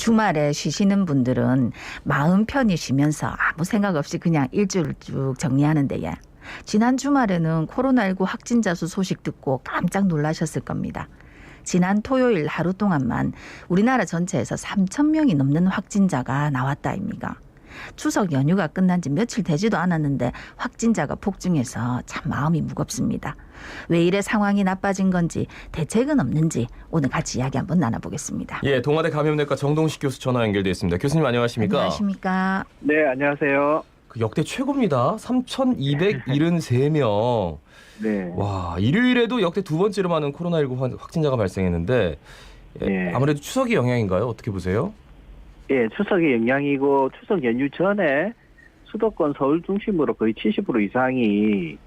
주말에 쉬시는 분들은 마음 편히 쉬면서 아무 생각 없이 그냥 일주일을 쭉 정리하는데 지난 주말에는 코로나19 확진자 수 소식 듣고 깜짝 놀라셨을 겁니다. 지난 토요일 하루 동안만 우리나라 전체에서 3,000명이 넘는 확진자가 나왔다 아닙니까? 추석 연휴가 끝난 지 며칠 되지도 않았는데 확진자가 폭증해서 참 마음이 무겁습니다. 왜 이래 상황이 나빠진 건지 대책은 없는지 오늘 같이 이야기 한번 나눠보겠습니다. 예, 동아대 감염내과 정동식 교수 전화 연결돼 있습니다. 교수님 안녕하십니까? 안녕하십니까? 네, 안녕하세요. 그 역대 최고입니다. 3,273명. 네. 와, 일요일에도 역대 두 번째로 많은 코로나19 확진자가 발생했는데 네. 아무래도 추석의 영향인가요? 어떻게 보세요? 예, 추석의 영향이고 추석 연휴 전에 수도권 서울 중심으로 거의 70% 이상이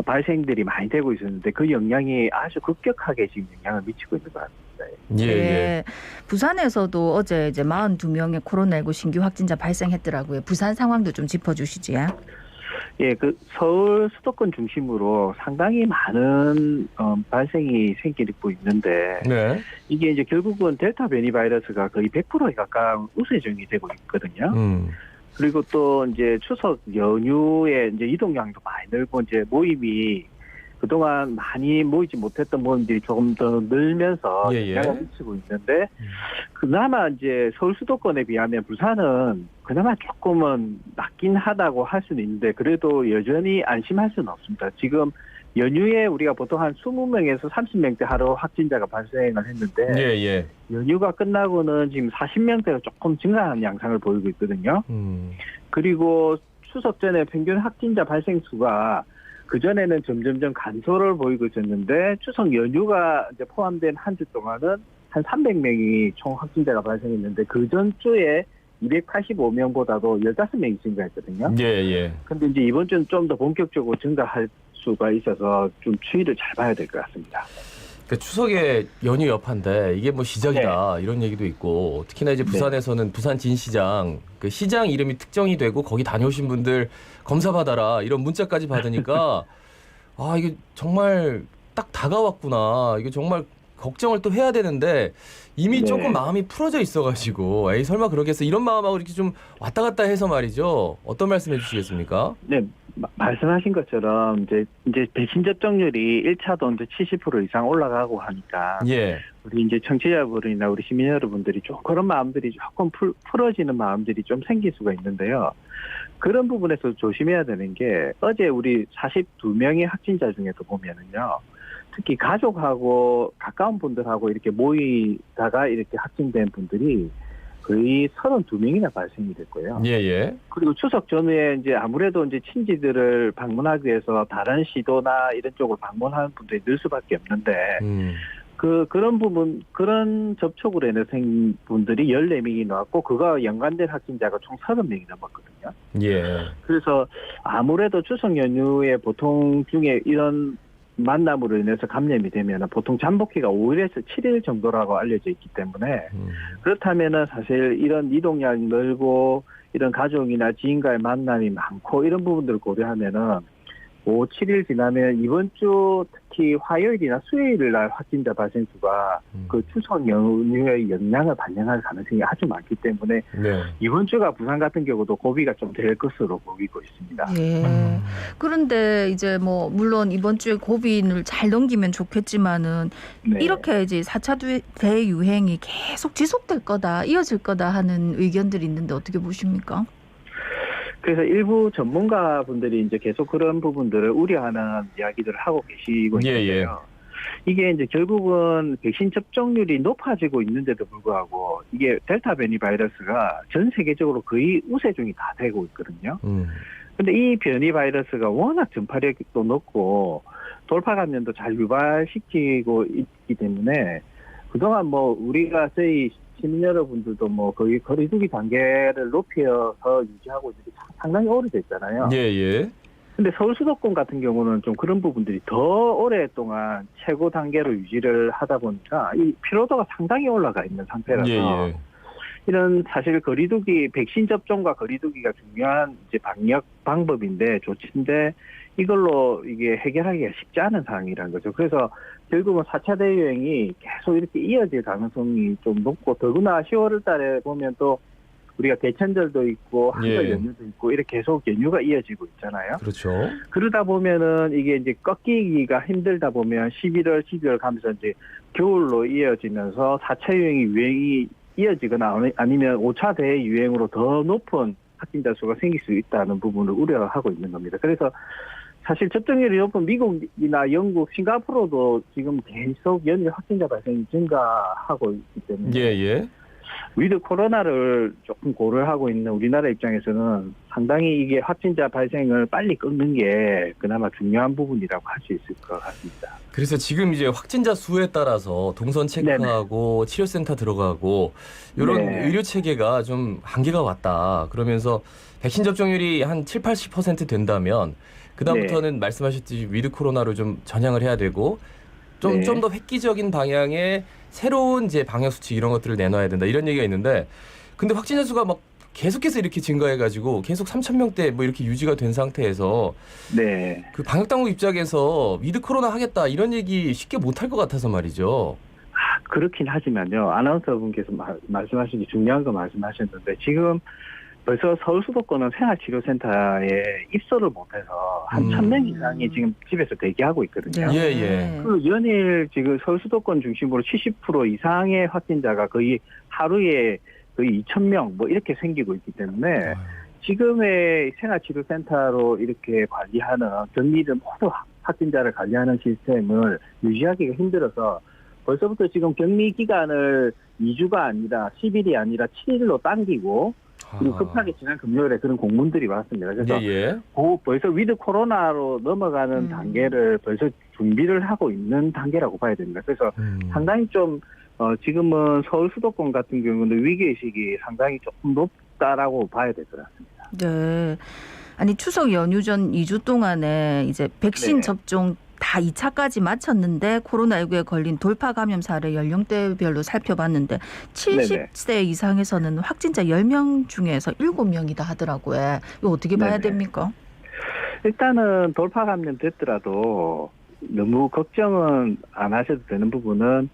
발생들이 많이 되고 있었는데 그 영향이 아주 급격하게 지금 영향을 미치고 있는 것 같습니다. 예, 예. 부산에서도 어제 이제 42명의 코로나19 신규 확진자 발생했더라고요. 부산 상황도 좀 짚어주시지요. 예, 그 서울 수도권 중심으로 상당히 많은 발생이 생기고 있는데 네. 이게 이제 결국은 델타 변이 바이러스가 거의 100%에 가까운 우세종이 되고 있거든요. 그리고 또 이제 추석 연휴에 이제 이동량도 많이 늘고 이제 모임이 그동안 많이 모이지 못했던 모임들이 조금 더 늘면서 영향을 미치고 있는데 그나마 이제 서울 수도권에 비하면 부산은 그나마 조금은 낫긴 하다고 할 수는 있는데 그래도 여전히 안심할 수는 없습니다. 지금 연휴에 우리가 보통 한 20명에서 30명대 하루 확진자가 발생을 했는데 연휴가 끝나고는 지금 40명대가 조금 증가하는 양상을 보이고 있거든요. 그리고 추석 전에 평균 확진자 발생 수가 그전에는 점점점 감소를 보이고 있었는데 추석 연휴가 이제 포함된 한 주 동안은 한 300명이 총 확진자가 발생했는데 그 전주에 285명보다도 15명이 증가했거든요. 근데 이제 이번 주는 좀 더 본격적으로 증가할 수가 있어서 좀 추이를 잘 봐야 될 것 같습니다. 그러니까 추석에 연휴 여파인데 이게 뭐 시작이다 이런 얘기도 있고 특히나 이제 부산에서는 부산 진시장 그 시장 이름이 특정이 되고 거기 다녀오신 분들 검사 받아라 이런 문자까지 받으니까 아 이게 정말 딱 다가왔구나. 이게 정말 걱정을 또 해야 되는데 이미 조금 마음이 풀어져 있어가지고 에이 설마 그러겠어 이런 마음하고 이렇게 좀 왔다 갔다 해서 말이죠. 어떤 말씀해 주시겠습니까? 네. 말씀하신 것처럼 이제 백신 접종률이 1차도 이제 70% 이상 올라가고 하니까 우리 이제 청취자분이나 우리 시민 여러분들이 좀 그런 마음들이 조금 풀어지는 마음들이 좀 생길 수가 있는데요. 그런 부분에서 조심해야 되는 게 어제 우리 42명의 확진자 중에도 보면은요. 특히 가족하고 가까운 분들하고 이렇게 모이다가 이렇게 확진된 분들이 거의 32명이나 발생이 됐고요. 그리고 추석 전후에 이제 아무래도 이제 친지들을 방문하기 위해서 다른 시도나 이런 쪽을 방문하는 분들이 늘 수밖에 없는데, 그런 부분, 그런 접촉으로 인해 생긴 분들이 14명이 나왔고, 그거와 연관된 확진자가 총 30명이 넘었거든요. 그래서 아무래도 추석 연휴에 보통 중에 이런 만남으로 인해서 감염이 되면 보통 잠복기가 5일에서 7일 정도라고 알려져 있기 때문에 그렇다면은 사실 이런 이동량이 늘고 이런 가족이나 지인과의 만남이 많고 이런 부분들을 고려하면은 5, 7일 지나면 이번 주 특히 화요일이나 수요일 날 확진자 발생 수가 그 추석 연휴의 영향을 반영할 가능성이 아주 많기 때문에 이번 주가 부산 같은 경우도 고비가 좀 될 것으로 보이고 있습니다. 그런데 이제 뭐 물론 이번 주에 고비를 잘 넘기면 좋겠지만은 이렇게 이제 4차 대유행이 계속 지속될 거다, 이어질 거다 하는 의견들이 있는데 어떻게 보십니까? 그래서 일부 전문가분들이 이제 계속 그런 부분들을 우려하는 이야기들을 하고 계시고 있는데요. 이게 이제 결국은 백신 접종률이 높아지고 있는데도 불구하고 이게 델타 변이 바이러스가 전 세계적으로 거의 우세종이 다 되고 있거든요. 근데 이 변이 바이러스가 워낙 전파력도 높고 돌파 감염도 잘 유발시키고 있기 때문에 그동안 뭐 우리가 저희 시민 여러분들도 뭐 거의 거리두기 단계를 높여서 유지하고 있는 게 상당히 오래됐잖아요. 근데 서울 수도권 같은 경우는 좀 그런 부분들이 더 오랫동안 최고 단계로 유지를 하다 보니까 이 피로도가 상당히 올라가 있는 상태라서 이런 사실 거리두기 백신 접종과 거리두기가 중요한 이제 방역 방법인데 조치인데 이걸로 이게 해결하기가 쉽지 않은 상황이라는 거죠. 그래서 결국은 4차 대유행이 계속 이렇게 이어질 가능성이 좀 높고, 더구나 10월 달에 보면 또 우리가 개천절도 있고 한글 연휴도 있고 이렇게 계속 연휴가 이어지고 있잖아요. 그렇죠. 그러다 보면은 이게 이제 꺾이기가 힘들다 보면 11월, 12월 가면서 이제 겨울로 이어지면서 4차 유행이 이어지거나 아니면 5차 대유행으로 더 높은 확진자 수가 생길 수 있다는 부분을 우려하고 있는 겁니다. 그래서 사실 접종률이 높은 미국이나 영국, 싱가포르도 지금 계속 연일 확진자 발생이 증가하고 있기 때문에 예. 위드 코로나를 조금 고려하고 있는 우리나라 입장에서는 상당히 이게 확진자 발생을 빨리 끊는 게 그나마 중요한 부분이라고 할 수 있을 것 같습니다. 그래서 지금 이제 확진자 수에 따라서 동선 체크하고 치료센터 들어가고 이런 의료 체계가 좀 한계가 왔다. 그러면서 백신 접종률이 한 7, 80% 된다면 그다음부터는 말씀하셨듯이 위드 코로나로 좀 전향을 해야 되고 좀 더 획기적인 방향의 새로운 이제 방역 수칙 이런 것들을 내놔야 된다. 이런 얘기가 있는데 근데 확진자 수가 막 계속해서 이렇게 증가해가지고 계속 3,000명대 뭐 이렇게 유지가 된 상태에서 그 방역 당국 입장에서 위드 코로나 하겠다 이런 얘기 쉽게 못할 것 같아서 말이죠. 그렇긴 하지만요. 아나운서분께서 말씀하신 게 중요한 거 말씀하셨는데 지금 벌써 서울 수도권은 생활치료센터에 입소를 못해서 한 1,000명 이상이 지금 집에서 대기하고 있거든요. 그 연일 지금 서울 수도권 중심으로 70% 이상의 확진자가 거의 하루에 거의 2,000명 뭐 이렇게 생기고 있기 때문에 지금의 생활치료센터로 이렇게 관리하는 격리를 모두 확진자를 관리하는 시스템을 유지하기가 힘들어서 벌써부터 지금 격리 기간을 2주가 아니라 10일이 아니라 7일로 당기고 그리고 급하게 지난 금요일에 그런 공문들이 왔습니다. 그래서 벌써 위드 코로나로 넘어가는 단계를 벌써 준비를 하고 있는 단계라고 봐야 됩니다. 그래서 상당히 좀 지금은 서울 수도권 같은 경우는 위기의식이 상당히 조금 높다라고 봐야 될 것 같습니다. 네. 아니 추석 연휴 전 2주 동안에 이제 백신 접종 다 2차까지 마쳤는데 코로나19에 걸린 돌파 감염 사례 연령대별로 살펴봤는데 70세 이상에서는 확진자 10명 중에서 7명이다 하더라고요. 이거 어떻게 봐야 됩니까? 일단은 돌파 감염 됐더라도 너무 걱정은 안 하셔도 되는 부분은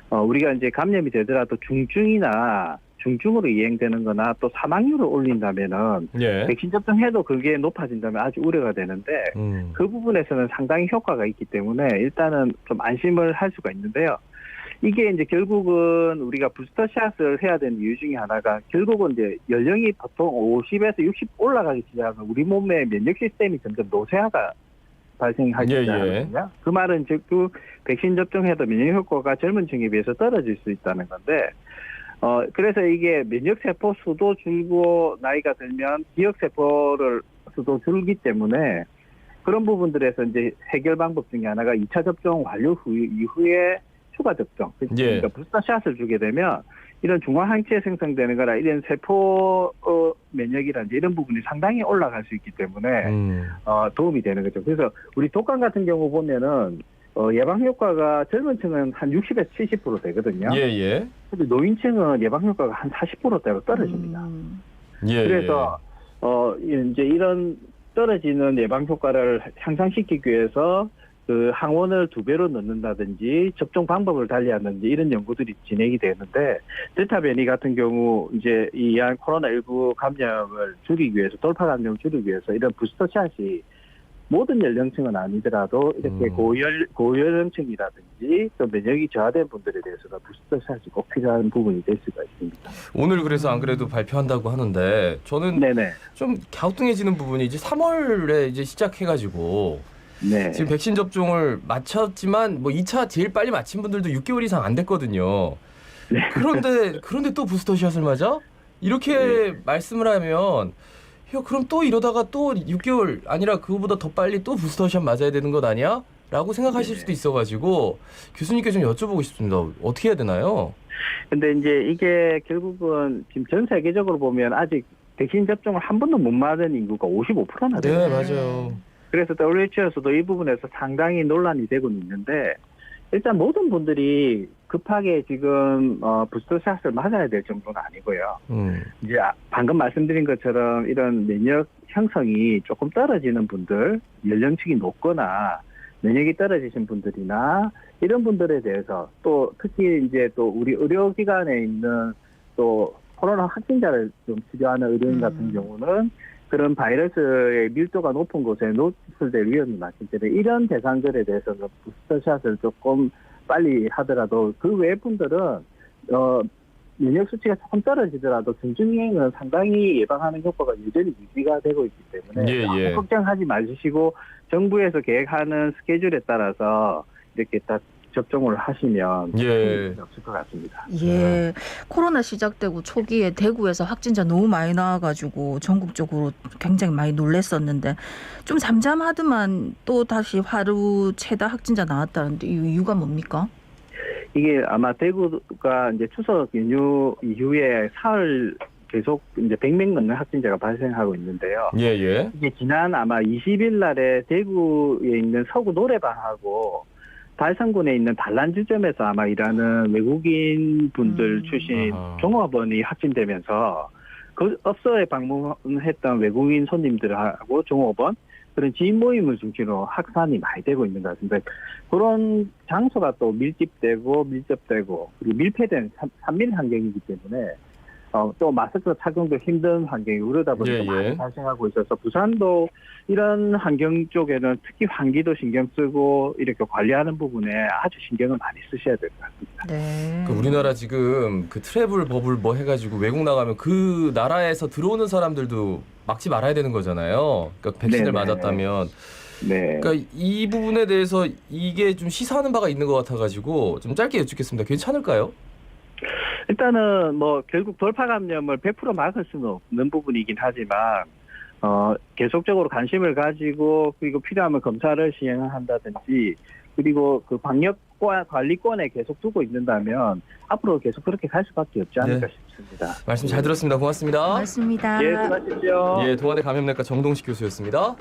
우리가 이제 감염이 되더라도 중증으로 이행되는 거나 또 사망률을 올린다면은 백신 접종해도 그게 높아진다면 아주 우려가 되는데 그 부분에서는 상당히 효과가 있기 때문에 일단은 좀 안심을 할 수가 있는데요. 이게 이제 결국은 우리가 부스터샷을 해야 되는 이유 중에 하나가 결국은 이제 연령이 보통 50에서 60 올라가기 시작하면 우리 몸의 면역 시스템이 점점 노쇠화가 발생하기 시작하거든요. 그 말은 즉 그 백신 접종해도 면역 효과가 젊은 층에 비해서 떨어질 수 있다는 건데 그래서 이게 면역세포 수도 줄고 나이가 들면 기억세포를 수도 줄기 때문에 그런 부분들에서 이제 해결 방법 중에 하나가 2차 접종 완료 이후에 추가 접종. 그러니까 부스터샷을 주게 되면 이런 중화항체 생성되는 거라 이런 세포 면역이라든지 이런 부분이 상당히 올라갈 수 있기 때문에 도움이 되는 거죠. 그래서 우리 독감 같은 경우 보면은 예방 효과가 젊은 층은 한 60에서 70% 되거든요. 근데 노인층은 예방 효과가 한 40%대로 떨어집니다. 그래서 이제 이런 떨어지는 예방 효과를 향상시키기 위해서 그 항원을 2배로 넣는다든지 접종 방법을 달리하든지 이런 연구들이 진행이 되는데 델타 변이 같은 경우 이제 이 코로나19 감염을 줄이기 위해서 돌파 감염을 줄이기 위해서 이런 부스터샷이 모든 연령층은 아니더라도 이렇게 고연령층이라든지 또 면역이 저하된 분들에 대해서는 부스터샷이 꼭 필요한 부분이 될 수가 있습니다. 오늘 그래서 안 그래도 발표한다고 하는데 저는 좀 갸우뚱해지는 부분이 이제 3월에 이제 시작해가지고 지금 백신 접종을 마쳤지만 뭐 2차 제일 빨리 마친 분들도 6개월 이상 안 됐거든요. 그런데 또 부스터샷을 맞아? 이렇게 말씀을 하면 그럼 또 이러다가 또 6개월 아니라 그거보다 더 빨리 또 부스터샷 맞아야 되는 것 아니야? 라고 생각하실 수도 있어가지고 교수님께 좀 여쭤보고 싶습니다. 어떻게 해야 되나요? 근데 이제 이게 결국은 지금 전 세계적으로 보면 아직 백신 접종을 한 번도 못 맞은 인구가 55%나 돼요. 네, 맞아요. 그래서 WHO에서도 이 부분에서 상당히 논란이 되고 있는데 일단 모든 분들이 급하게 지금 부스터샷을 맞아야 될 정도는 아니고요. 이제 방금 말씀드린 것처럼 이런 면역 형성이 조금 떨어지는 분들, 연령층이 높거나 면역이 떨어지신 분들이나 이런 분들에 대해서 또 특히 이제 또 우리 의료기관에 있는 또 코로나 확진자를 좀 치료하는 의료인 같은 경우는 그런 바이러스의 밀도가 높은 곳에 노출될 위험이 많기 때문에 이런 대상들에 대해서는 부스터샷을 조금 빨리 하더라도 그 외 분들은 면역 수치가 조금 떨어지더라도 중증행은 상당히 예방하는 효과가 여전히 유지가 되고 있기 때문에 너무 걱정하지 마시고 정부에서 계획하는 스케줄에 따라서 이렇게 딱 접종을 하시면 문제는 없을 것 같습니다. 예, 코로나 시작되고 초기에 대구에서 확진자 너무 많이 나와가지고 전국적으로 굉장히 많이 놀랬었는데 좀 잠잠하더만 또 다시 하루 최다 확진자 나왔다는데 이 이유가 뭡니까? 이게 아마 대구가 이제 추석 연휴 이후에 사흘 계속 이제 100명 넘는 확진자가 발생하고 있는데요. 예. 이게 지난 아마 20일 날에 대구에 있는 서구 노래방하고 달성군에 있는 단란주점에서 아마 일하는 외국인 분들 출신 종업원이 확진되면서 그 업소에 방문했던 외국인 손님들하고 종업원 그런 지인 모임을 중심으로 확산이 많이 되고 있는 것 같습니다. 그런 장소가 또 밀집되고 밀접되고 그리고 밀폐된 산밀 환경이기 때문에 또 마스크 착용도 힘든 환경이고 그러다 보니까 많이 발생하고 있어서 부산도 이런 환경 쪽에는 특히 환기도 신경 쓰고 이렇게 관리하는 부분에 아주 신경을 많이 쓰셔야 될 것 같습니다. 네. 그 우리나라 지금 그 트래블 버블 뭐 해가지고 외국 나가면 그 나라에서 들어오는 사람들도 막지 말아야 되는 거잖아요. 그러니까 백신을 맞았다면. 네. 그러니까 이 부분에 대해서 이게 좀 시사하는 바가 있는 것 같아가지고 좀 짧게 여쭙겠습니다. 괜찮을까요? 일단은 뭐 결국 돌파 감염을 100% 막을 수는 없는 부분이긴 하지만 계속적으로 관심을 가지고 그리고 필요하면 검사를 시행한다든지 그리고 그 방역 관리권에 계속 두고 있는다면 앞으로 계속 그렇게 갈 수밖에 없지 않을까 싶습니다. 말씀 잘 들었습니다. 고맙습니다. 고맙습니다. 예, 수고하십시오. 예, 동아대 감염내과 정동식 교수였습니다.